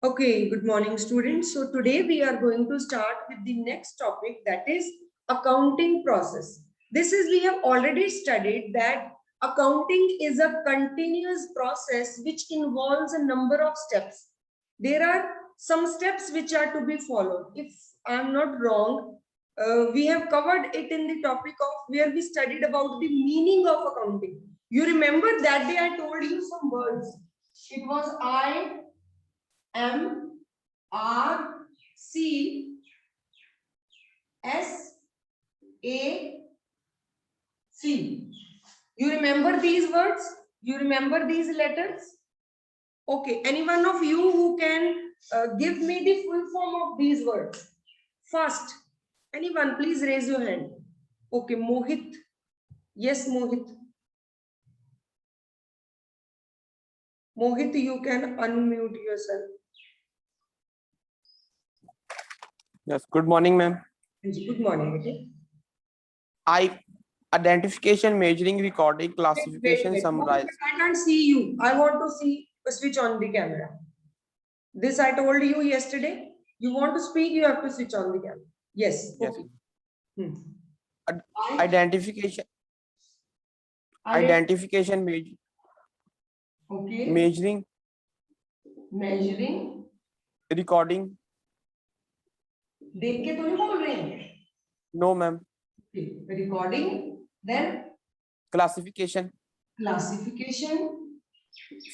Okay, good morning students. So today we are going to start with the next topic, that is accounting process. We have already studied that accounting is a continuous process which involves a number of steps. There are some steps which are to be followed. If I am not wrong, we have covered it in the topic of where we studied about the meaning of accounting. You remember that day I told you some words. It was M R C S A C. You remember these words? You remember these letters? Okay, any one of you who can give me the full form of these words? First, anyone, please raise your hand. Okay, Mohit. Yes, Mohit. Mohit, you can unmute yourself. Yes, good morning, ma'am. Good morning. Identification, measuring, recording, classification, summarize. I can't see you. I want to see. Switch on the camera. This I told you yesterday. You want to speak, you have to switch on the camera. Yes. Okay. Yes. Identification. Identification, okay. Measuring, recording. देख के तो नहीं बोल रहे हैं? No, ma'am. Okay. Recording, then classification,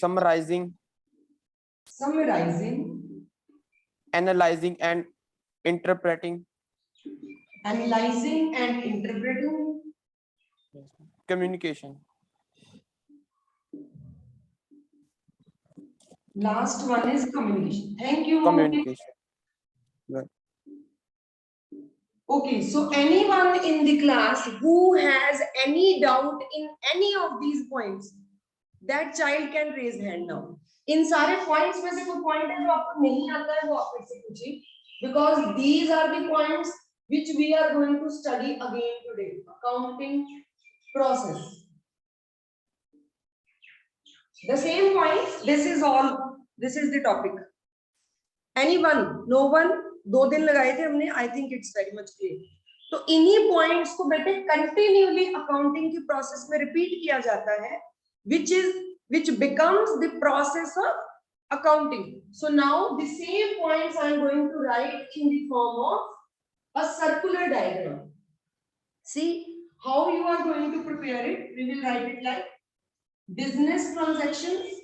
summarizing, analyzing and interpreting, communication. Last one is communication. Thank you. Communication. Right. Okay, so anyone in the class who has any doubt in any of these points, that child can raise hand now. इन सारे points में से कोई point है जो आपको नहीं आता है वो आप फिर से पूछिए, because these are the points which we are going to study again today. Accounting process. The same points. This is all. This is the topic. Anyone? No one? 2 दिन लगाए थे हमने. I think it's very much clear. तो इन्हीं points को बेटे continually accounting की process में रिपीट किया जाता है, which becomes the process of accounting. So now the same points I am going to write in the form of a circular diagram. See how you are going to prepare it. We will write it like business transactions.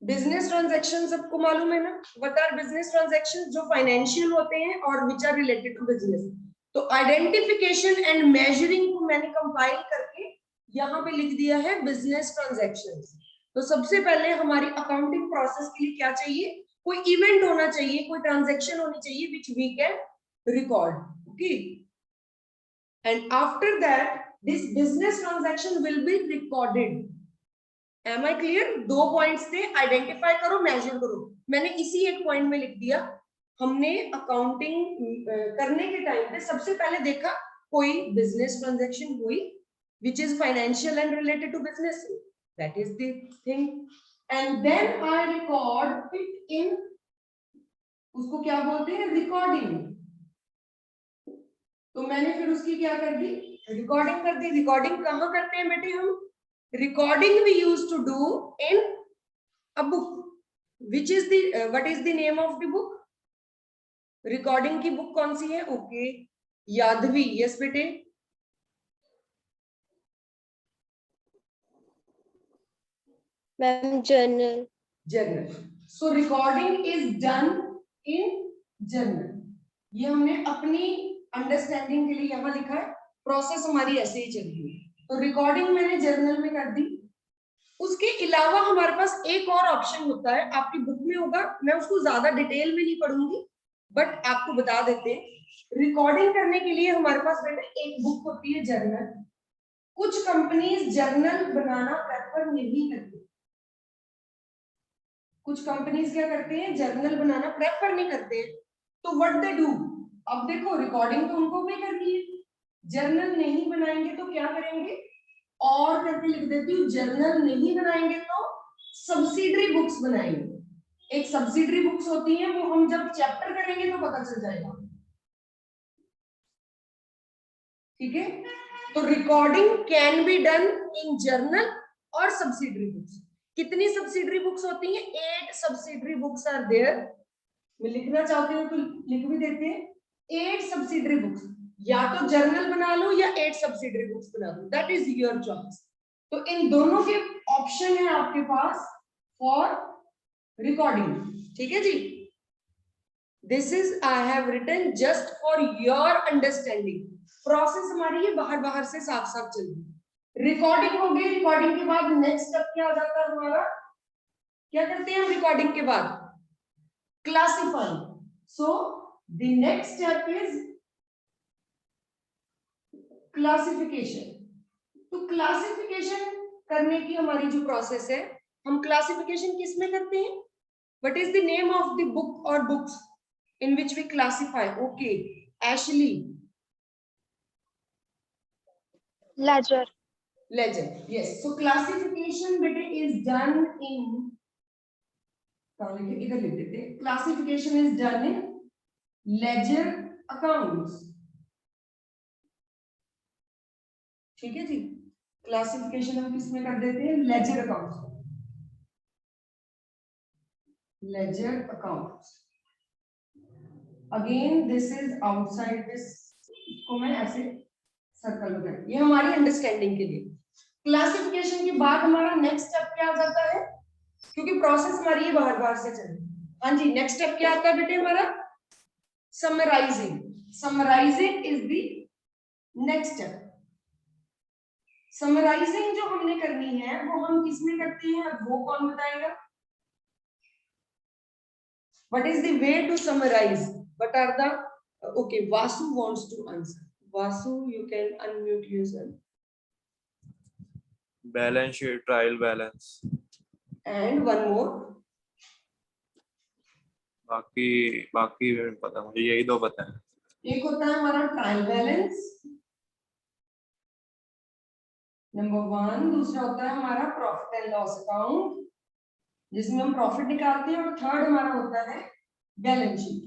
Business transaction सबको मालूम है ना? What are business transactions? जो financial होते हैं और which are related to business. तो identification and measuring को मैंने कंपाइल करके यहाँ पे लिख दिया है बिजनेस ट्रांजैक्शंस. तो सबसे पहले हमारी अकाउंटिंग प्रोसेस के लिए क्या चाहिए? कोई इवेंट होना चाहिए, कोई ट्रांजैक्शन होनी चाहिए which we can record. Okay, and after that this business transaction will be recorded. Am I clear? 2 points थे, आइडेंटिफाई करो, मेजर करो. मैंने इसी एक पॉइंट में लिख दिया. हमने अकाउंटिंग करने के टाइम पे सबसे पहले देखा कोई बिजनेस ट्रांजैक्शन हुई which is financial and related to business. That is the thing. And then I record it in, उसको क्या बोलते हैं? रिकॉर्डिंग. तो मैंने फिर उसकी क्या कर दी? रिकॉर्डिंग कर दी. रिकॉर्डिंग कहाँ करते हैं बेटे हम? Recording we used to do in a book. Which is the what is the name of the book? Recording की book कौन सी है? Okay, यादवी. Yes बेटे. Ma'am, journal. Journal. So recording is done in journal. ये हमने अपनी understanding के लिए यहाँ लिखा है. प्रोसेस हमारी ऐसे ही चल रही है. तो रिकॉर्डिंग मैंने जर्नल में कर दी. उसके अलावा हमारे पास एक और ऑप्शन होता है, आपकी बुक में होगा. मैं उसको ज्यादा डिटेल में नहीं पढ़ूंगी, बट आपको बता देते हैं. रिकॉर्डिंग करने के लिए हमारे पास बेटा एक बुक होती है जर्नल. कुछ कंपनीज जर्नल बनाना प्रेफर नहीं करती. कुछ कंपनीज क्या करते हैं? जर्नल बनाना प्रेफर नहीं करते. तो व्हाट दे डू, अब देखो रिकॉर्डिंग तो उनको भी करनी है, जर्नल नहीं बनाएंगे तो क्या करेंगे, और करके लिख देती हूँ, जर्नल नहीं बनाएंगे तो सब्सिडरी बुक्स बनाएंगे। एक सब्सिडरी बुक्स होती है, वो हम जब चैप्टर करेंगे तो पता चल जाएगा, ठीक है। तो recording can be done in journal और सब्सिडरी बुक्स। कितनी सब्सिडरी बुक्स होती हैं? 8 सब्सिडरी बुक्स आर देयर। मैं लिखना चाहती हूँ तो लिख भी देते हैं, 8 सब्सिडरी बुक्स। या तो जर्नल बना लो या 8 सब्सिडरी बुक्स बना लो, दैट इज योर चॉइस। तो इन दोनों के ऑप्शन है आपके पास फॉर रिकॉर्डिंग, ठीक है जी। This is I have written just for your understanding. Process हमारी ये बाहर बाहर से साथ साथ चल रही। रिकॉर्डिंग हो गई, रिकॉर्डिंग के बाद नेक्स्ट स्टेप क्या आ जाता है हमारा, क्या करते हैं हम रिकॉर्डिंग के बाद? Classifying. So the next step is classification. तो क्लासिफिकेशन करने की हमारी जो प्रोसेस है, हम क्लासिफिकेशन किस में करते हैं? What is the name of the book और books in which we classify? Okay, Ashley. Ledger. Ledger, yes. So classification beta is done in, इधर लिख देते हैं, classification is done in ledger accounts, ठीक है जी। क्लासिफिकेशन हम किस में कर देते हैं? Ledger accounts, ledger accounts. Again this is outside this, को मैं ऐसे सर्कल में कर, ये हमारी अंडरस्टैंडिंग के लिए। क्लासिफिकेशन के बाद हमारा नेक्स्ट स्टेप क्या आ जाता है, क्योंकि प्रोसेस हमारी ये बाहर बाहर से चल रही है। हाँ जी, नेक्स्ट स्टेप क्या आता है बेटे हमारा? Summarising. Summarising is the next step. Summarising जो हमने करनी है वो हम किस में करते हैं, वो कौन बताएगा? What is the way to summarize? What are the okay, Vasu wants to answer. Vasu, you can unmute yourself. Balance sheet, trial balance. And one more. बाकी पता, मुझे यही दो पता है। एक होता है हमारा ट्रायल बैलेंस नंबर 1, दूसरा होता है हमारा प्रॉफिट एंड लॉस अकाउंट जिसमें हम प्रॉफिट निकालते हैं, और थर्ड हमारा होता है बैलेंस शीट।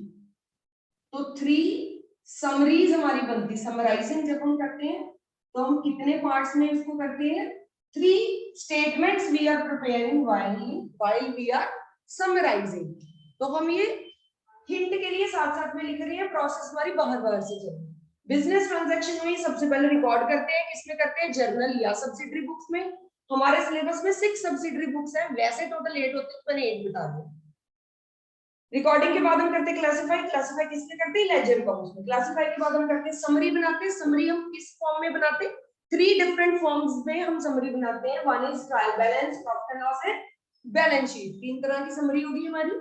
तो 3 समरीज हमारी बनती। समराइजिंग जब हम करते हैं तो हम कितने पार्ट्स में इसको करते हैं? 3 statements we are preparing while we are summarising. तो हम ये हिंट के लिए साथ साथ में लिख रहे हैं, प्रोसेस हमारी बाहर बाहर से चल रही है। बिजनेस ट्रांजैक्शन में सबसे पहले रिकॉर्ड करते हैं, किसमें करते हैं? जर्नल या सब्सिडरी बुक्स में। हमारे सिलेबस में 6 सब्सिडरी बुक्स हैं, वैसे टोटल 8 होते हैं, मैंने 8 बता दिया। रिकॉर्डिंग के बाद हम करते हैं क्लासिफाई। क्लासिफाई किसमें करते हैं? लेजर अकाउंट्स में। क्लासिफाई के बाद हम करते हैं समरी बनाते हैं। समरी हम किस फॉर्म में बनाते हैं? 3 डिफरेंट फॉर्म्स में हम समरी बनाते हैं। One is trial balance, profit and loss and balance sheet. 3 तरह की समरी होगी हमारी।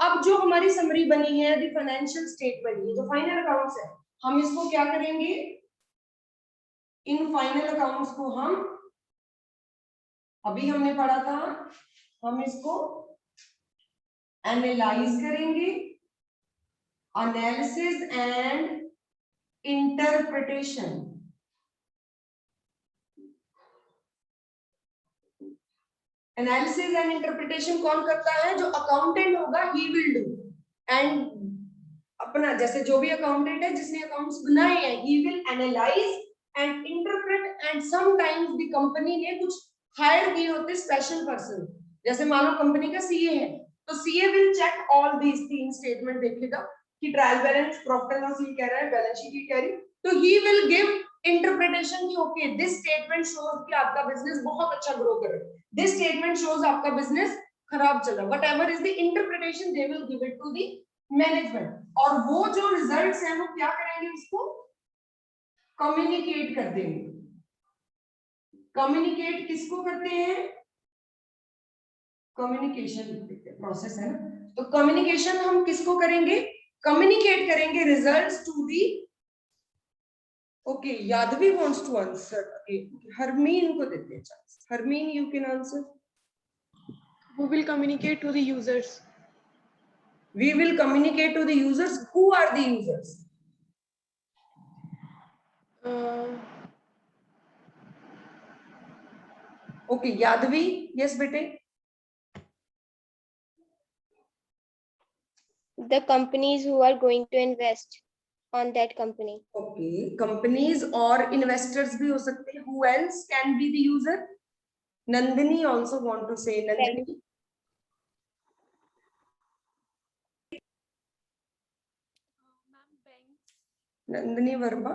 अब जो हमारी समरी बनी है, द फाइनेंशियल स्टेटमेंट, ये जो फाइनल अकाउंट्स है, हम इसको क्या करेंगे? इन फाइनल अकाउंट्स को हम, अभी हमने पढ़ा था, हम इसको एनालाइज करेंगे, analysis and interpretation. Analysis and interpretation कौन करता है? जो अकाउंटेंट होगा, ही विल डू। एंड अपना जैसे जो भी अकाउंटेंट है जिसने अकाउंट्स बनाए हैं, he will analyse and interpret. And sometimes the company ने कुछ हायर किए होते स्पेशल पर्सन, जैसे मान लो कंपनी का सीए है, तो CA will check all these 3 statement, देखेगा कि trial balance, profit and loss ये कह रहा है, बैलेंस शीट ये कह रही, तो ही विल गिव इंटरप्रिटेशन कि ओके दिस स्टेटमेंट शोज कि आपका बिजनेस बहुत अच्छा ग्रो कर रहा है, दिस स्टेटमेंट शोज आपका बिजनेस खराब चल रहा है। Whatever is the interpretation they will give it to the management, और वो जो रिजल्ट्स हैं वो क्या करेंगे? उसको कम्युनिकेट कर देंगे। कम्युनिकेट किसको करते हैं? कम्युनिकेशन प्रोसेस है ना, तो कम्युनिकेशन हम किसको करेंगे? कम्युनिकेट करेंगे results to the, okay, Yadavi wants to answer. Harmeen को देते हैं chance. Harmeen, you can answer. Who will communicate to the users? We will communicate to the users. Who are the users? Okay Yadavi, yes बेटे. The companies who are going to invest on that company. Okay, companies और investors भी हो सकते हैं. Who else can be the user? Nandini also want to say. Nandini. Nandini Verma,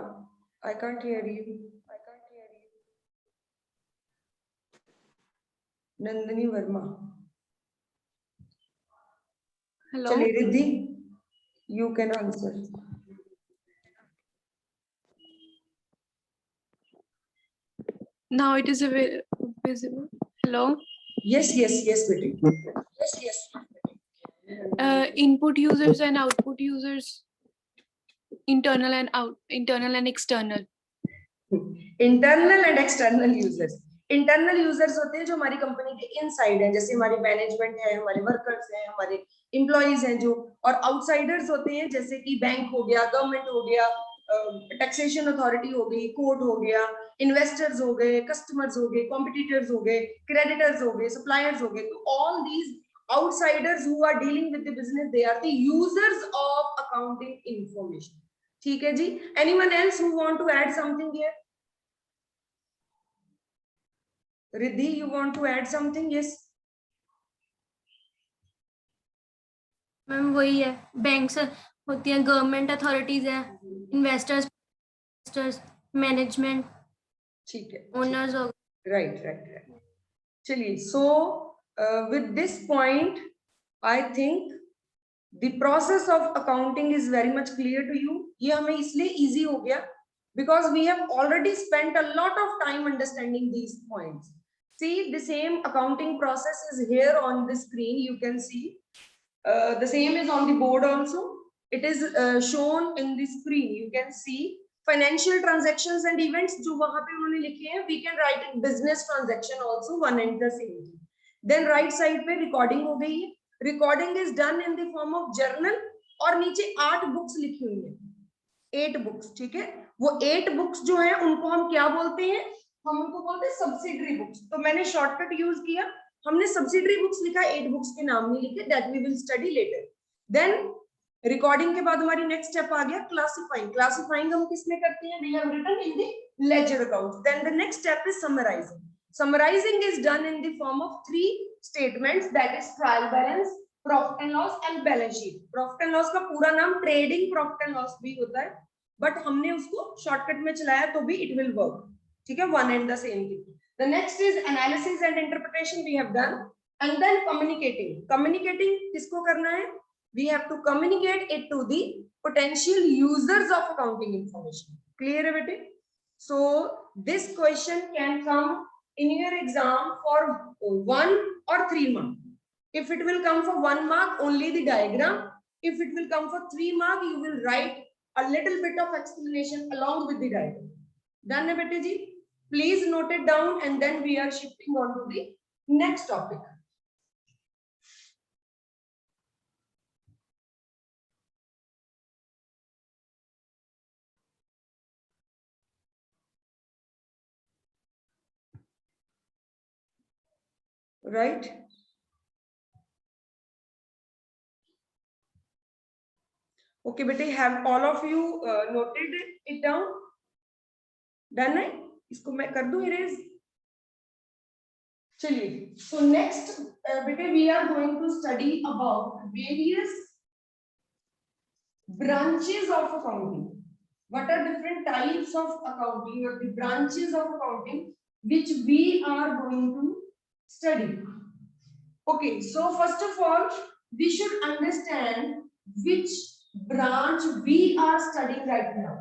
I can't hear you. Nandini Verma. Hello. चलिए Riddhi, you can answer. Now it is visible. Hello. Yes, बेटे. Yes. Input users and output users. Internal and external. Internal and external users. Internal users होते हैं जो हमारी company के inside हैं, जैसे हमारी मैनेजमेंट है, हमारे वर्कर्स हैं, हमारे एम्प्लॉइज हैं जो. और आउटसाइडर्स होते हैं जैसे कि बैंक हो गया, गवर्नमेंट हो गया, टैक्सेशन अथॉरिटी हो गई, कोर्ट हो गया, इन्वेस्टर्स हो गए, कस्टमर्स हो गए, कॉम्पिटिटर्स हो गए, क्रेडिटर्स हो गए, सप्लायर्स हो गए. तो all these outsiders who are dealing with the business, they are the users of accounting information. ठीक है जी. Anyone else who want to add something here? Riddhi, you want to add something? Yes. Ma'am वही है, banks होती हैं, government authorities है, investors, management, ठीक है. Owners हो. Right. चलिए. So with this point, I think the process of accounting is very much clear to you. ये हमें इसलिए easy हो गया because we have already spent a lot of time understanding these points. See, the same accounting process is here on the screen. You can see the same is on the board also. It is shown in the screen. You can see financial transactions and events जो वहाँ पे उन्होंने लिखे हैं. We can write it business transaction also, one and the same. Then right side पे recording हो गई है. Recording is done in the form of journal और नीचे 8 बुक्स लिखी हुई हैं. 8 बुक्स. ठीक है. वो 8 बुक्स जो है उनको हम क्या बोलते हैं? हम उनको बोलते हैं सब्सिडरी बुक्स. तो मैंने शॉर्टकट यूज किया, हमने सब्सिडरी बुक्स लिखा, 8 बुक्स के नाम नहीं लिखे. That we will study later. Then recording के बाद हमारी नेक्स्ट स्टेप आ गया क्लासिफाइंग. क्लासिफाइंग हम किसमें करते हैं? We have written in the ledger account. Then the next step is summarising. Summarizing is done in the form of 3 statements, that is trial balance, profit and loss and balance sheet. Profit and loss का पूरा नाम trading profit and loss भी होता है, but हमने उसको shortcut में चलाया तो भी it will work. ठीक है. One and the same thing. The next is analysis and interpretation we have done, and then communicating. Communicating किसको करना है? We have to communicate it to the potential users of accounting information. Clear है बेटे? So this question can come in your exam for 1 or 3 marks. If it will come for 1 mark, only the diagram. If it will come for 3 mark, you will write a little bit of explanation along with the diagram. Done hai bete ji? Please note it down, and then we are shifting on to the next topic. Right? Okay bete, have all of you noted it down? Done है? इसको मैं कर दूं erase? चलिए. So next bete, we are going to study about various branches of accounting. What are different types of accounting or the branches of accounting which we are going to study? Okay, so first of all, we should understand which branch we are studying right now.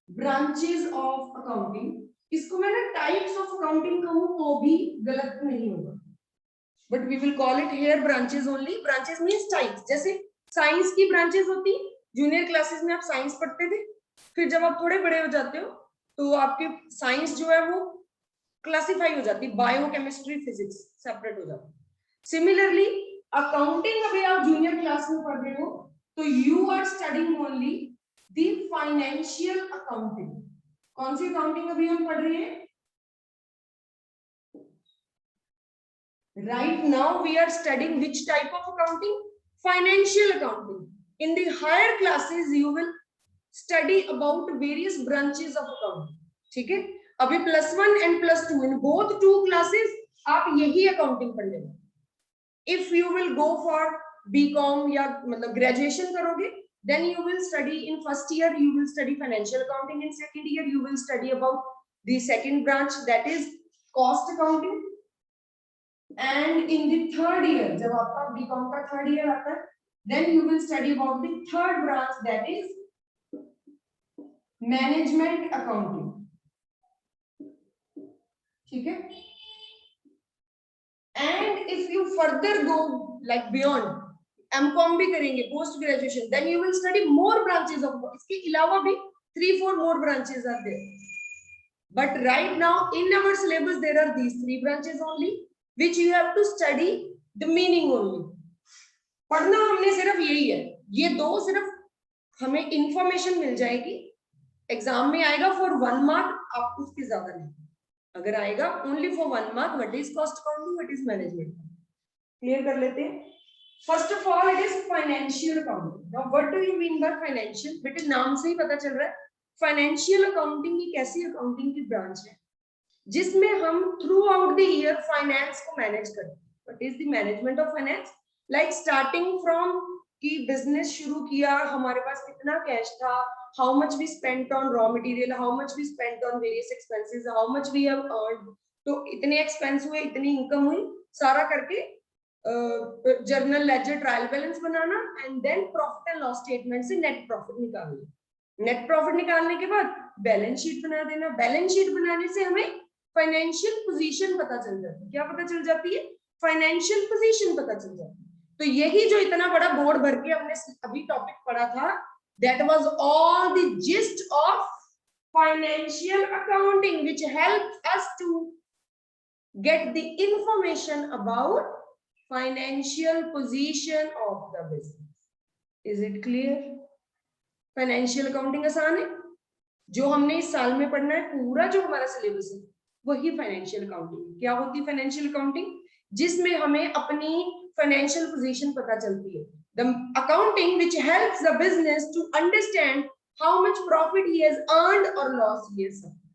Branches of accounting. इसको मैं ना types of accounting कहूँ तो भी गलत नहीं होगा. But we will call it here branches only. Branches means types. जैसे साइंस की ब्रांचेस होती, जूनियर क्लासेस में आप साइंस पढ़ते थे, फिर जब आप थोड़े बड़े हो जाते हो तो आपके साइंस जो है वो क्लासिफाई हो जाती, बायो, केमिस्ट्री, फिजिक्स सेपरेट हो जाती. सिमिलरली अकाउंटिंग अभी आप जूनियर क्लास में पढ़ रहे हो तो you are studying only the financial accounting. कौन सी अकाउंटिंग अभी हम पढ़ रहे हैं? Right now we are studying which type of accounting? Financial accounting. In the higher classes you will study about various branches of accounting. ठीक है, अभी +1 and +2 in both 2 classes आप यही accounting पढ़ लेना. If you will go for BCom या मतलब graduation करोगे, then you will study in first year you will study financial accounting, in second year you will study about the second branch, that is cost accounting. And in the third year, जब आपका BCom का third year आता है, then you will study about the third branch, that is management accounting. ठीक है? And if you further go like beyond, MCom भी करेंगे post graduation, then you will study more branches of. इसके अलावा भी 3-4 more branches are there. But right now in our syllabus there are these 3 branches only, which you have to study the meaning only. पढ़ना हमने सिर्फ यही है, ये 2 सिर्फ हमें इंफॉर्मेशन मिल जाएगी, एग्जाम में आएगा फॉर 1 मार्क, आपको उसके ज्यादा नहीं. अगर आएगा only for 1 mark, what is cost accounting, what is management. Clear कर लेते हैं. First of all it is financial accounting. Now what do you mean by financial? बेटे नाम से ही पता चल रहा है, फाइनेंशियल अकाउंटिंग एक ऐसी अकाउंटिंग की ब्रांच है जिसमें हम through out the year finance को मैनेज करते हैं. What is the management of finance? Like starting from कि बिजनेस शुरू किया, हमारे पास कितना कैश था, how much we spent on raw material, how much we spent on various expenses, how much we have earned, तो इतने एक्सपेंस हुए, इतनी इनकम हुई, सारा करके जर्नल लेजर ट्रायल बैलेंस बनाना, and then profit and loss statement से net profit निकालना. नेट प्रॉफिट निकालने के बाद बैलेंस शीट बना देना. बैलेंस शीट बनाने से हमें फाइनेंशियल पोजीशन पता चल जाती है. क्या पता चल जाती है? फाइनेंशियल पोजीशन पता चल जाती है. तो यही जो इतना बड़ा बोर्ड भर के हमने अभी टॉपिक पढ़ा था, that was all the gist of financial accounting, which helps us to get the information about financial position of the business. Is it clear? Financial accounting आसान है, जो हमने इस साल में पढ़ना है, पूरा जो हमारा सिलेबस है वही फाइनेंशियल अकाउंटिंग. क्या होती है फाइनेंशियल अकाउंटिंग? जिसमें हमें अपनी फाइनेंशियल पोजीशन पता चलती है. The accounting which helps the business to understand how much profit he has earned or lost he has suffered.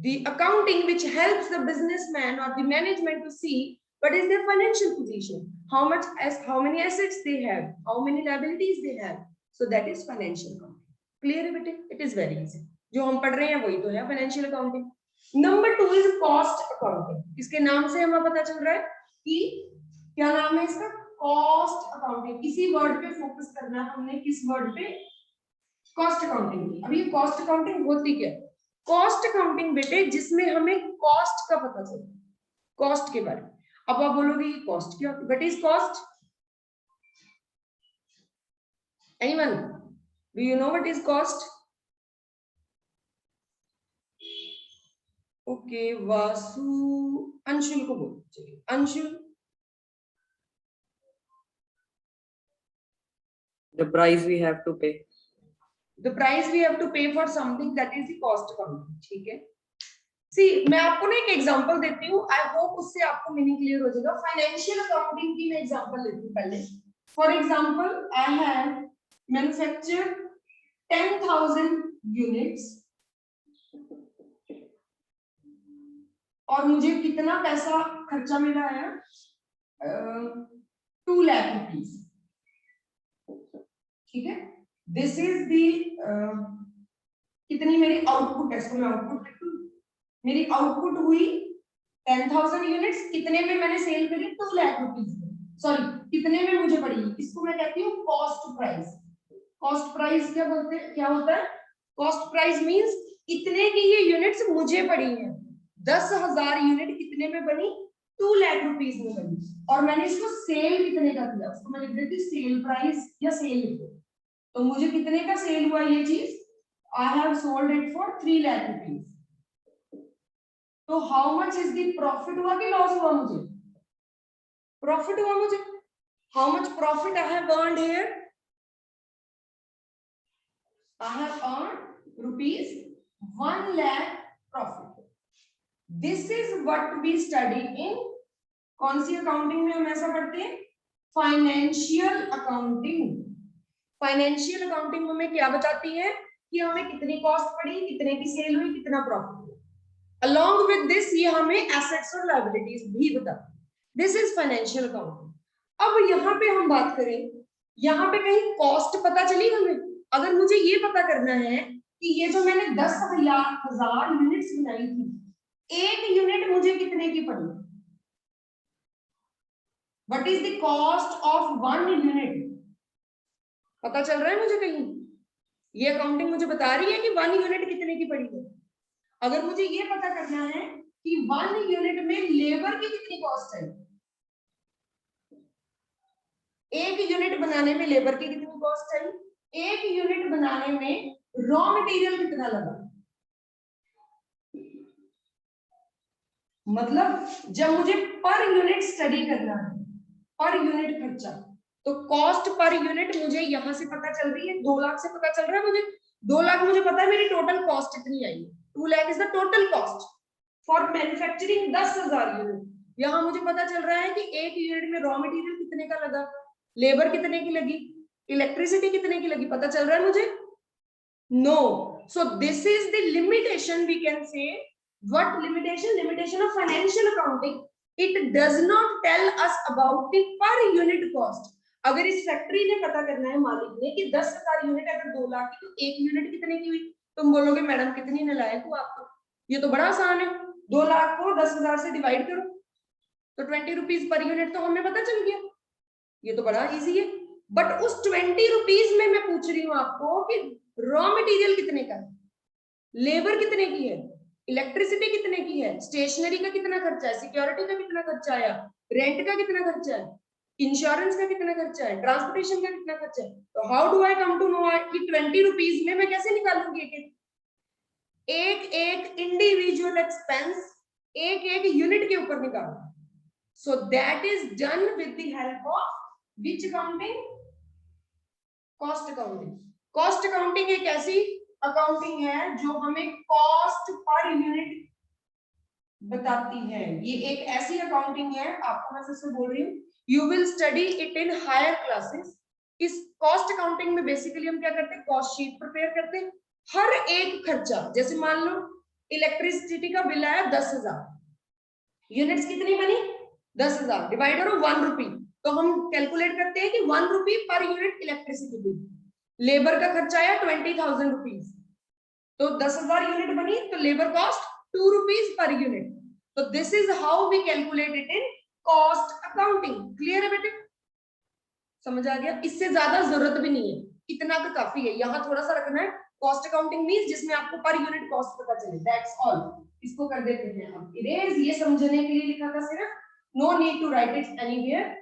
The accounting which helps the businessman or the management to see what is their financial position, how many assets they have, how many liabilities they have. So that is financial accounting. Clear है बेटे? It is very easy. जो हम पढ़ रहे हैं वही तो है financial accounting. Number 2 is cost accounting. इसके नाम से हमें पता चल रहा है कि क्या नाम है इसका? Cost accounting. इसी वर्ड पे फोकस करना है हमने. किस वर्ड पे? Cost accounting. अब ये कॉस्ट अकाउंटिंग होती क्या है? कॉस्ट अकाउंटिंग बेटे जिसमें हमें कॉस्ट का पता चले, कॉस्ट के बारे में. अब आप बोलोगे ये कॉस्ट क्या होती है? What is cost? Anyone do you know what is cost? Okay Vasu, Anshul को बोलो. चलिए Anshul. The price we have to pay. The price we have to pay for something, that is the cost accounting. ठीक है. See, मैं आपको ना एक example देती हूँ. I hope उससे आपको मीनिंग क्लियर हो जाएगा. फाइनेंशियल अकाउंटिंग की मैं एग्जांपल लेती हूँ पहले. For example, I have manufactured 10,000 units और मुझे कितना पैसा खर्चा मिला है? 2 लाख रुपीस. ठीक है. दिस इज दी कितनी मेरी आउटपुट है, इसको मैं आउटपुट लिखती हूँ. मेरी आउटपुट हुई 10,000 यूनिट्स. कितने में मैंने सेल करी? 2 लाख रुपीस में. सॉरी, कितने में मुझे पड़ी? इसको मैं कहती हूँ कॉस्ट प्राइस. कॉस्ट प्राइस क्या बोलते हैं? क्या होता है? कॉस्ट प्राइस मींस इतने की ये यूनिट्स मुझे पड़ी हैं. 10,000 यूनिट कितने में बनी? 2 लाख रुपीस में बनी. और मैंने इसको सेल कितने का किया? उसको मैं लिख देती सेल प्राइस या सेल लिख दो. तो मुझे कितने का सेल हुआ ये चीज? I have sold it for 3 lakh rupees. तो how much is the profit हुआ कि लॉस हुआ? मुझे प्रॉफिट हुआ. मुझे how much profit I have earned here? I have earned rupees 1 lakh profit. This is what we study in, कौन सी accounting में हम ऐसा पढ़ते हैं? Financial accounting. फाइनेंशियल अकाउंटिंग हमें क्या बताती है कि हमें कितनी कॉस्ट पड़ी, कितने की सेल हुई, कितना प्रॉफिट हुआ. अलॉन्ग विद दिस ये हमें एसेट्स और लायबिलिटीज भी बताती है. This is financial accounting. अब यहाँ पे हम बात करें, यहाँ पे कहीं कॉस्ट पता चली हमें? अगर मुझे ये पता करना है कि ये जो मैंने 10,000 यूनिट्स बनाई थी, एक यूनिट मुझे कितने की पड़ी? What is the cost of 1 unit? पता चल रहा है मुझे कहीं? ये अकाउंटिंग मुझे बता रही है कि 1 यूनिट कितने की पड़ी है. अगर मुझे ये पता करना है कि 1 यूनिट में लेबर की कितनी कॉस्ट है, एक यूनिट बनाने में लेबर की कितनी कॉस्ट है, एक यूनिट बनाने में रॉ मटेरियल कितना लगा, मतलब जब मुझे पर यूनिट स्टडी करना है, पर यूनिट खर्चा, तो कॉस्ट पर यूनिट मुझे यहां से पता चल रही है, 2 लाख से पता चल रहा है मुझे. 2 लाख मुझे पता है मेरी टोटल कॉस्ट इतनी आई है. 2 lakh is the total cost for manufacturing 10,000 unit. यहां मुझे पता चल रहा है कि एक यूनिट में रॉ मटेरियल कितने का लगा, लेबर कितने की लगी, इलेक्ट्रिसिटी कितने की लगी, पता चल रहा है मुझे? No. So this is the limitation, we can say. What limitation? Limitation of financial accounting. It does not tell us about the per unit cost. अगर इस फैक्ट्री ने पता करना है, मालिक ने, कि 10,000 यूनिट अगर 2 लाख की, तो एक यूनिट कितने की हुई, तुम बोलोगे मैडम कितनी नालायक हो आप, ये तो बड़ा आसान है. 2 लाख को 10,000 से डिवाइड करो तो 20 रुपीज पर यूनिट, तो हमें पता चल गया. ये तो बड़ा इजी है. बट उस 20 रुपीज में मैं पूछ रही हूँ आपको कि रॉ मटेरियल कितने का है, लेबर कितने की है, इलेक्ट्रिसिटी कितने की है, स्टेशनरी का कितना खर्चा है, सिक्योरिटी का कितना खर्चा आया, रेंट का कितना खर्चा है, इंश्योरेंस का कितना खर्चा है, ट्रांसपोर्टेशन का कितना खर्चा है. तो how do I come to know कि 20 रुपीज में मैं कैसे निकालूंगी एक एक इंडिविजुअल एक्सपेंस, एक एक यूनिट के ऊपर निकालूंगी. So that is done with the help of which accounting? Cost accounting. Cost accounting एक ऐसी अकाउंटिंग है जो हमें कॉस्ट पर यूनिट बताती है. ये एक ऐसी अकाउंटिंग है, आपको मैं फिर से बोल रही हूँ, you will study it in higher classes. इस कॉस्ट अकाउंटिंग में बेसिकली हम क्या करते हैं, कॉस्ट शीट प्रिपेयर करते हैं. हर एक खर्चा, जैसे मान लो इलेक्ट्रिसिटी का बिल आया 10,000, यूनिट्स कितनी बनी 10,000, डिवाइड करो 1 रुपी, तो हम कैलकुलेट करते हैं कि 1 रुपी per unit electricity bill. Labour का खर्चा आया 20,000 रुपीज, तो 10,000 यूनिट बनी, तो labour cost 2 rupees per unit. तो this is how we calculate it in cost accounting. Clear है बेटे? समझ आ गया? इससे ज्यादा जरूरत भी नहीं है, इतना तो काफी है. यहाँ थोड़ा सा रखना है, कॉस्ट अकाउंटिंग मींस जिसमें आपको पर यूनिट कॉस्ट पता चले, दैट्स ऑल. इसको कर देते हैं हम इरेज. ये समझने के लिए लिखा था सिर्फ, no need to write it anywhere.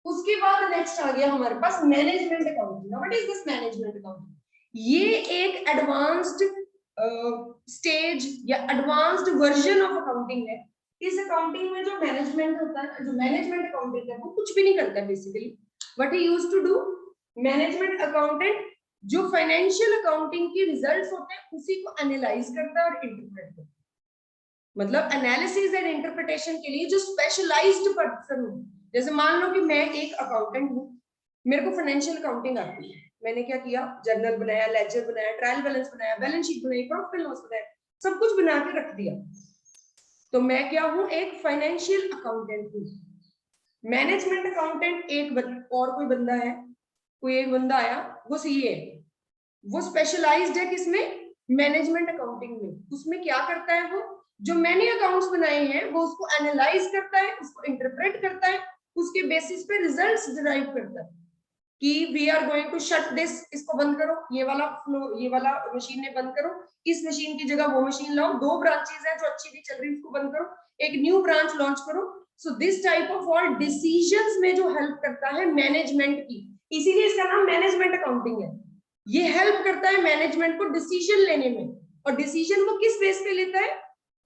उसके बाद नेक्स्ट आ गया हमारे पास management accounting. What is this management accounting? ये एक एडवांस्ड स्टेज या एडवांस्ड वर्जन ऑफ अकाउंटिंग है. इस अकाउंटिंग में जो मैनेजमेंट होता है, जो मैनेजमेंट अकाउंटिंग है, वो कुछ भी नहीं करता basically. What he used to do, management accountant जो फाइनेंशियल अकाउंटिंग के रिजल्ट्स होते हैं उसी को एनालाइज करता है और इंटरप्रेट करता है. मतलब एनालिसिस एंड इंटरप्रिटेशन के लिए जो स्पेशलाइज्ड पर्सन हो. जैसे मान लो कि मैं एक अकाउंटेंट हूँ, मेरे को फाइनेंशियल अकाउंटिंग आती है, मैंने क्या किया, जर्नल बनाया, लेजर बनाया, ट्रायल बैलेंस बनाया, बैलेंस शीट बनाई, प्रॉफिट एंड लॉस बनाया, सब कुछ बना के रख दिया. तो मैं क्या हूँ, एक फाइनेंशियल अकाउंटेंट हूँ. मैनेजमेंट अकाउंटेंट एक और कोई बंदा है, कोई एक बंदा आया, वो सीए है, वो स्पेशलाइज्ड है किसमें, मैनेजमेंट अकाउंटिंग में. उसमें क्या करता है, वो जो मैंने अकाउंट्स बनाए हैं वो उसको एनालाइज करता है, उसको इंटरप्रेट करता है, उसके बेसिस पे रिजल्ट्स डिराइव करता है कि we are going to shut this, इसको बंद करो, ये वाला फ्लो, ये वाला मशीन ने बंद करो, इस मशीन की जगह वो मशीन लाओ, 2 ब्रांचेस हैं जो अच्छी नहीं चल रही उसको बंद करो, एक न्यू ब्रांच लॉन्च करो. So this type of all decisions में जो हेल्प करता है मैनेजमेंट की, इसीलिए इसका नाम मैनेजमेंट अकाउंटिंग है. ये हेल्प करता है मैनेजमेंट को डिसीजन लेने में. और डिसीजन वो किस बेस पे लेता है,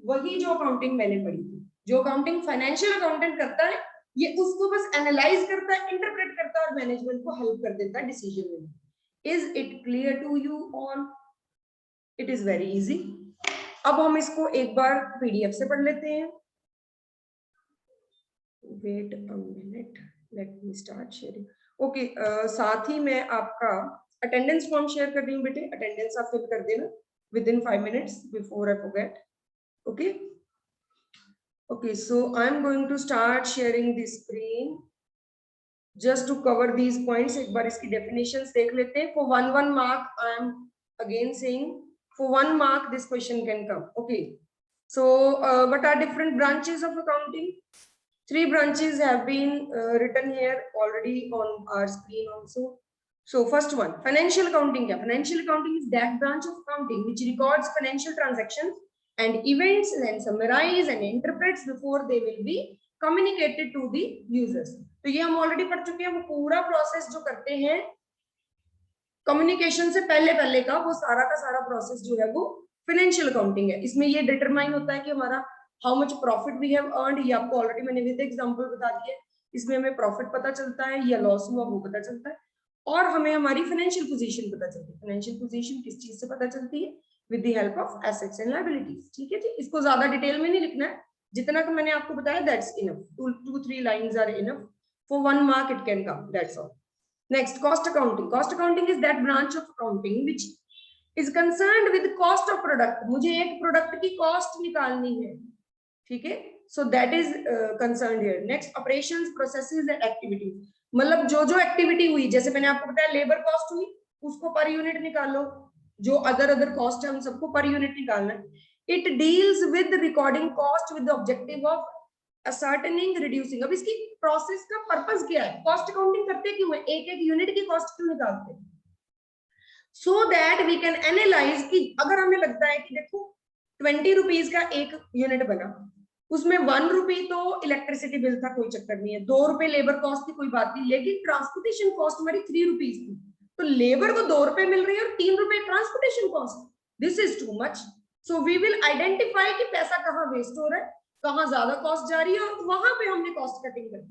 वही जो अकाउंटिंग मैंने पढ़ी थी. जो अकाउंटिंग फाइनेंशियल अकाउंटेंट करता है, ये उसको बस एनालाइज करता है, इंटरप्रेट करता है और मैनेजमेंट को हेल्प कर देता है डिसीजन लेने में. Is it clear to you all? It is very easy. अब हम इसको एक बार पीडीएफ से पढ़ लेते हैं. Wait a minute, let me start sharing. Okay, साथ ही मैं आपका अटेंडेंस फॉर्म शेयर कर रही हूँ बेटे. अटेंडेंस आप फिल कर देना within 5 minutes before I forget. Okay okay, so I am going to start sharing the screen just to cover these points. एक बार इसकी definitions देख लेते हैं. For one mark, I am again saying for 1 mark this question can come. Okay, so what are different branches of accounting? 3 branches have been written here already on our screen also. So first one, financial accounting. Financial accounting is that branch of accounting which records financial transactions and events and summarize and interprets before they will be communicated to the users. तो ये हम already पढ़ चुके हैं. वो पूरा process जो करते हैं कम्युनिकेशन से पहले पहले का, वो सारा का सारा प्रोसेस जो है वो फाइनेंशियल अकाउंटिंग है. इसमें ये डिटरमाइन होता है कि हमारा how much profit we have earned. ये आपको ऑलरेडी मैंने विद एग्जांपल बता दिया. इसमें हमें प्रॉफिट पता चलता है या लॉस हुआ वो पता चलता है, और हमें हमारी फाइनेंशियल पोजीशन पता चलती है. फाइनेंशियल पोजीशन किस चीज से पता चलती है? With the help of assets and liabilities. ठीक है जी, इसको ज्यादा डिटेल में नहीं लिखना है. जितना कि मैंने आपको बताया that's enough. 2-3 lines are enough. For 1 mark it can come. That's all. Next, cost accounting. Cost accounting is that branch of accounting which is concerned with cost of product. मुझे एक प्रोडक्ट की कॉस्ट निकालनी है. ठीक है, so that is concerned here. Next, operations, processes and activities. मतलब जो जो एक्टिविटी हुई, जैसे मैंने आपको बताया लेबर कॉस्ट हुई, उसको पर यूनिट निकालो. जो अदर कॉस्ट है उन सबको पर यूनिट निकालना है. It deals with recording cost with the objective of ascertaining, reducing. अब इसकी प्रोसेस का पर्पस क्या है? कॉस्ट अकाउंटिंग करते क्यों है? एक एक यूनिट की कॉस्ट क्यों निकालते हैं? So that we can analyse कि अगर हमें लगता है कि देखो 20 रुपीज का एक यूनिट बना, उसमें 1 रुपी तो इलेक्ट्रिसिटी बिल था, कोई चक्कर नहीं है. 2 रुपए लेबर कॉस्ट थी, कोई बात नहीं. लेकिन ट्रांसपोर्टेशन कॉस्ट हमारी 3 रुपीज थी, तो लेबर को 2 रुपए मिल रही है और 3 रुपए transportation cost. This is too much. So we will identify कि पैसा कहाँ वेस्ट हो रहा है, कहाँ ज्यादा कॉस्ट जा रही है, और वहां पे हमने कॉस्ट कटिंग करी,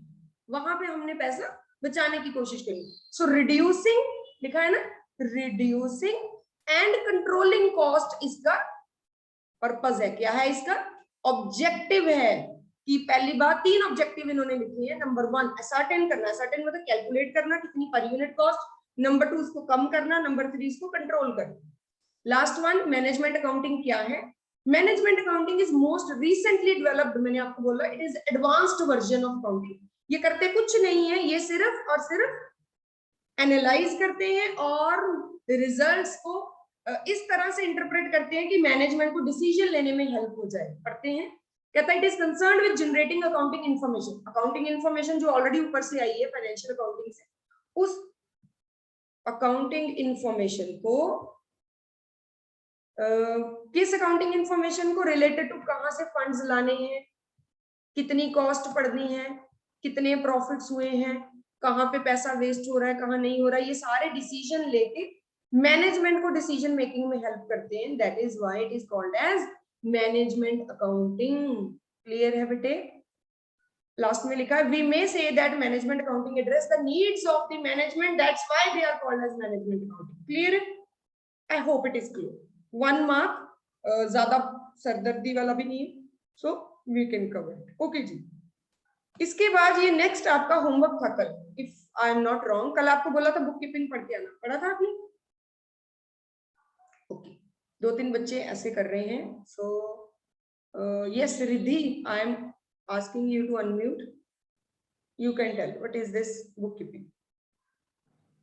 वहां पे हमने पैसा बचाने की कोशिश करी. सो रिड्यूसिंग लिखा है ना, रिड्यूसिंग एंड कंट्रोलिंग कॉस्ट इसका पर्पस है. क्या है इसका ऑब्जेक्टिव? है कि पहली बात 3 ऑब्जेक्टिव इन्होंने लिखी है. नंबर 1 असर्टेन करना. असर्टेन मतलब कैलकुलेट करना कितनी पर यूनिट कॉस्ट. नंबर 2 उसको कम करना. नंबर 3 इसको कंट्रोल करना. Last one management accounting. क्या है management accounting? Is most recently developed. मैंने आपको बोला it is advanced version of accounting. ये करते कुछ नहीं है, ये सिर्फ और सिर्फ एनालाइज करते हैं और रिजल्ट्स को इस तरह से इंटरप्रेट करते हैं कि मैनेजमेंट को डिसीजन लेने में हेल्प हो जाए. पढ़ते हैं. कहता है it is concerned with generating accounting information. Accounting information जो ऑलरेडी ऊपर से आई है फाइनेंशियल अकाउंटिंग से, उस अकाउंटिंग इन्फॉर्मेशन को किस अकाउंटिंग इंफॉर्मेशन को रिलेटेड टू कहां से फंड्स लाने हैं, कितनी कॉस्ट पड़नी है, कितने प्रॉफिट्स हुए हैं, कहां पे पैसा वेस्ट हो रहा है, कहां नहीं हो रहा है, ये सारे डिसीजन लेके मैनेजमेंट को डिसीजन मेकिंग में हेल्प करते हैं. That is why it is called as management accounting. Clear है बेटे? लास्ट में लिखा है we may say that management accounting address the needs of the management, that's why they are called as management accounting. Clear है? I hope it is clear. 1 mark, ज्यादा सरदर्दी वाला भी नहीं है, so we can cover. Okay जी. इसके बाद ये नेक्स्ट आपका होमवर्क था कल, if I am not wrong. कल आपको बोला था बुक कीपिंग पढ़ के आना, पढ़ा था आपने? ओके, 2-3 बच्चे ऐसे कर रहे हैं. So yes Riddhi, I am asking you to unmute. You can tell what is this bookkeeping.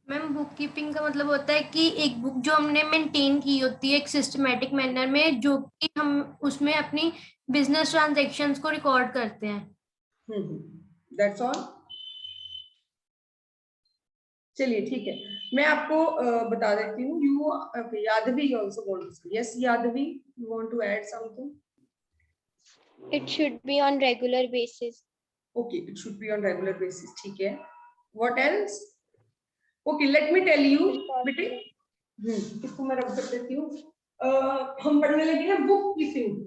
Ma'am bookkeeping का मतलब होता है कि एक बुक जो हमने मेंटेन की होती है एक सिस्टमेटिक मैनर में, जो कि हम उसमें अपनी बिजनेस ट्रांजैक्शंस को रिकॉर्ड करते हैं. That's all. चलिए ठीक है, मैं आपको बता देती हूँ. You okay, Yadavi also want to say. Yes Yadavi, you want to add something? It should be on regular basis. Okay, it should be on regular basis. ठीक है, what else? Okay, let me tell you बेटे. इसको मैं रख कर देती हूँ. हम पढ़ने लगे हैं book keeping.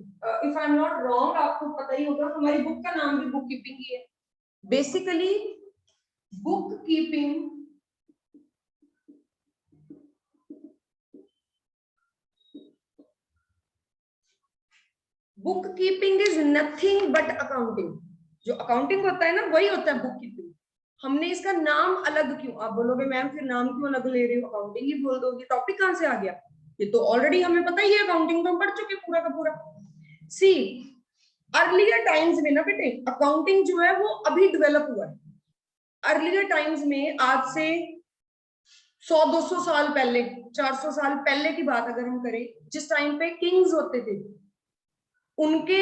If I am not wrong, आपको पता ही होगा हमारी बुक का नाम भी बुक कीपिंग ही है. Basically book keeping book keeping is nothing but accounting. जो अकाउंटिंग होता है ना वही होता है बुक कीपिंग। हमने इसका नाम अलग क्यों, आप बोलोगे मैम फिर नाम क्यों अलग ले रही हो, अकाउंटिंग ही बोल दोगे, टॉपिक कहां से आ गया, ये तो ऑलरेडी हमें पता ही है, अकाउंटिंग तो हम पढ़ चुके पूरा का पूरा। सी अर्लियर टाइम्स में ना बेटे अकाउंटिंग जो है वो अभी डेवलप हुआ है। अर्लियर टाइम्स में आज से 100-200 साल पहले, 400 साल पहले की बात अगर हम करें, जिस टाइम पे किंग्स होते थे उनके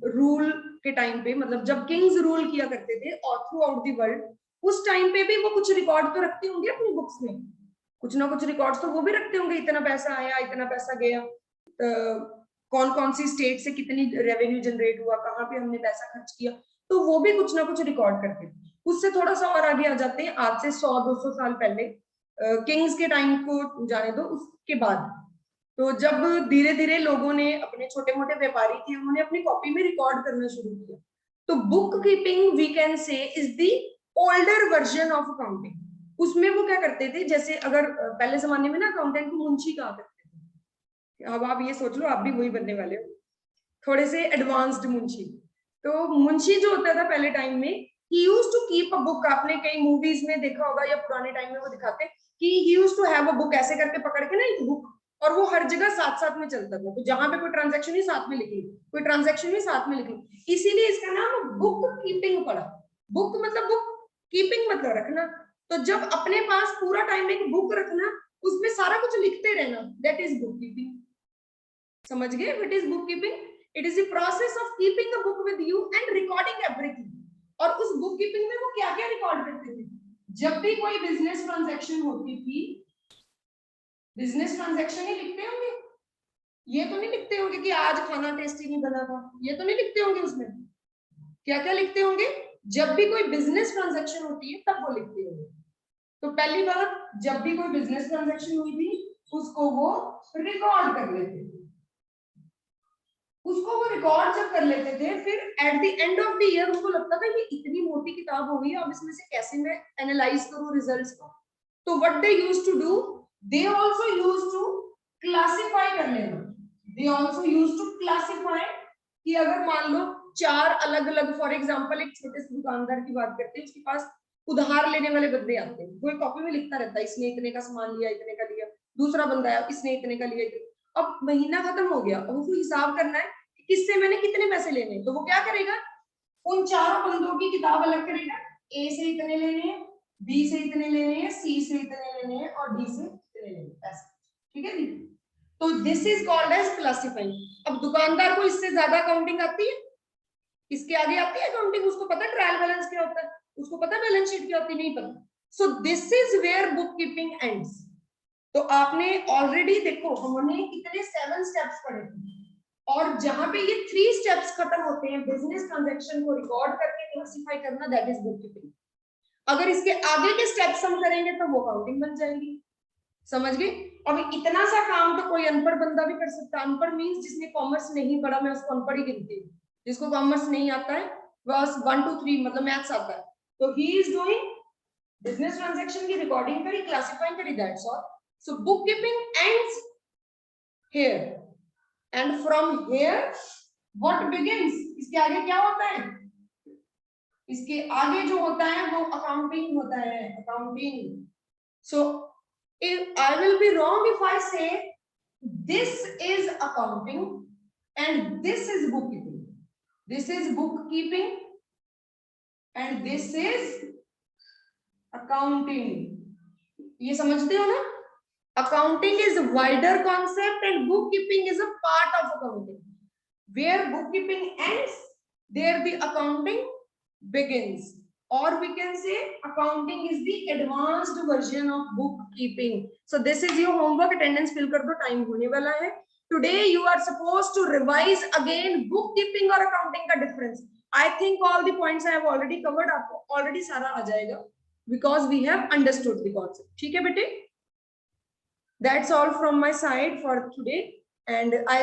रूल के टाइम पे, मतलब जब किंग्स रूल किया करते थे और थ्रू आउट दी वर्ल्ड, उस टाइम पे भी वो कुछ रिकॉर्ड तो रखते होंगे अपनी बुक्स में, कुछ ना कुछ रिकॉर्ड्स तो वो भी रखते होंगे, इतना पैसा आया, इतना पैसा गया, कौन कौन सी स्टेट से कितनी रेवेन्यू जनरेट हुआ, कहाँ पे हमने पैसा खर्च किया, तो वो भी कुछ ना कुछ रिकॉर्ड करते थे। उससे थोड़ा सा और आगे आ जाते हैं, आज से 100-200 साल पहले, किंग्स के टाइम को जाने दो, उसके बाद तो जब धीरे धीरे लोगों ने, अपने छोटे मोटे व्यापारी थे, उन्होंने अपनी कॉपी में रिकॉर्ड करना शुरू किया। तो bookkeeping we can say is the older version of accounting. उसमें वो क्या करते थे, जैसे अगर पहले जमाने में ना अकाउंटेंट को मुंशी कहा करते थे, अब आप ये सोच लो आप भी वही बनने वाले हो, थोड़े से एडवांस्ड मुंशी। तो मुंशी जो होता था पहले टाइम में, he used to keep a book, आपने कई मूवीज में देखा होगा या पुराने टाइम में वो दिखाते कि he used to have a book, ऐसे करके पकड़ के ना एक बुक, और वो हर जगह साथ साथ में चलता था, तो जहां पे कोई ट्रांजैक्शन ही साथ में लिख ली, कोई ट्रांजैक्शन ही साथ में लिख ली, इसीलिए इसका नाम बुक कीपिंग पड़ा। बुक मतलब बुक, कीपिंग मतलब रखना। तो जब अपने पास पूरा टाइम एक बुक रखना, उसमें सारा कुछ लिखते रहना, दैट इज बुक कीपिंग। समझ गए what is book keeping? It is the process of keeping a book with you and recording everything. और उस बुक कीपिंग में वो क्या क्या रिकॉर्ड करते थे, जब भी कोई बिजनेस ट्रांजैक्शन होती थी, बिजनेस ट्रांजैक्शन ही लिखते होंगे, ये तो नहीं लिखते होंगे कि आज खाना टेस्टी नहीं बना था, ये तो नहीं लिखते होंगे, उसमें क्या क्या लिखते होंगे, जब भी कोई बिजनेस ट्रांजैक्शन होती है तब वो लिखते होंगे। तो पहली बात, जब भी कोई बिजनेस ट्रांजैक्शन हुई थी उसको वो रिकॉर्ड कर लेते थे, उसको वो रिकॉर्ड जब कर लेते थे, फिर at the end of the year उनको लगता था ये इतनी मोटी किताब हो गई, अब इसमें से कैसे मैं एनालाइज करूं रिजल्ट्स को। तो what they used to do, they also used to classify कर लेना, they also used to classify, कि अगर मान लो 4 अलग अलग, फॉर एग्जांपल एक छोटे से दुकानदार की बात करते हैं, उसके पास उधार लेने वाले बंदे आते हैं, कोई कॉपी में लिखता रहता है इसने इतने का सामान लिया, इतने का लिया, दूसरा बंदा है इसने इतने का लिया, अब महीना खत्म हो गया, अब उसको हिसाब करना है कि किससे मैंने कितने पैसे लेने, तो वो क्या करेगा, उन चारों बंदों की किताब अलग करेगा, ए से इतने लेने हैं, बी से इतने लेने हैं, सी से इतने लेने हैं और डी से इतने लेने हैं, ऐसे, ठीक है जी। तो this is called as classifying. अब दुकानदार को इससे ज्यादा अकाउंटिंग आती है, इसके आगे आती है अकाउंटिंग, उसको पता ट्रायल बैलेंस क्या होता है, उसको पता बैलेंस शीट क्या होती है, नहीं पता। So this is where bookkeeping ends. तो आपने ऑलरेडी देखो हमने कितने 7 स्टेप्स पढ़े थे, और जहां पे ये 3 स्टेप्स खत्म होते हैं, बिजनेस ट्रांजैक्शन को रिकॉर्ड करके क्लासिफाई करना, दैट इज बुक कीपिंग। अगर इसके आगे के स्टेप्स हम करेंगे तो वो अकाउंटिंग बन जाएगी। समझ गए? अब इतना सा काम तो कोई अनपढ़ बंदा भी कर सकता है। अनपढ़ मींस जिसने कॉमर्स नहीं पढ़ा, मैं उसको अनपढ़ ही गिनती हूँ। जिसको कॉमर्स नहीं आता है, बस 1 2 3 मतलब मैथ्स आता है, तो he is doing business transaction की रिकॉर्डिंग करी, क्लासिफाइंग करी, that's all. So book keeping ends here, and from here what begins, इसके आगे क्या होता है, इसके आगे जो होता है वो अकाउंटिंग होता है, accounting. So if I will be wrong if I say this is accounting and this is bookkeeping, this is bookkeeping and this is accounting, ये समझते हो ना? Accounting is a wider concept and bookkeeping is a part of accounting. Where bookkeeping ends, there the accounting begins. Or we can say accounting is the advanced version of bookkeeping. So this is your homework. Attendance fill कर दो, time होने वाला है. Today you are supposed to revise again bookkeeping और accounting का difference. I think all the points I have already covered. आपको already सारा आ जाएगा because we have understood the concept. ठीक है बेटे? That's all from my side for today, and I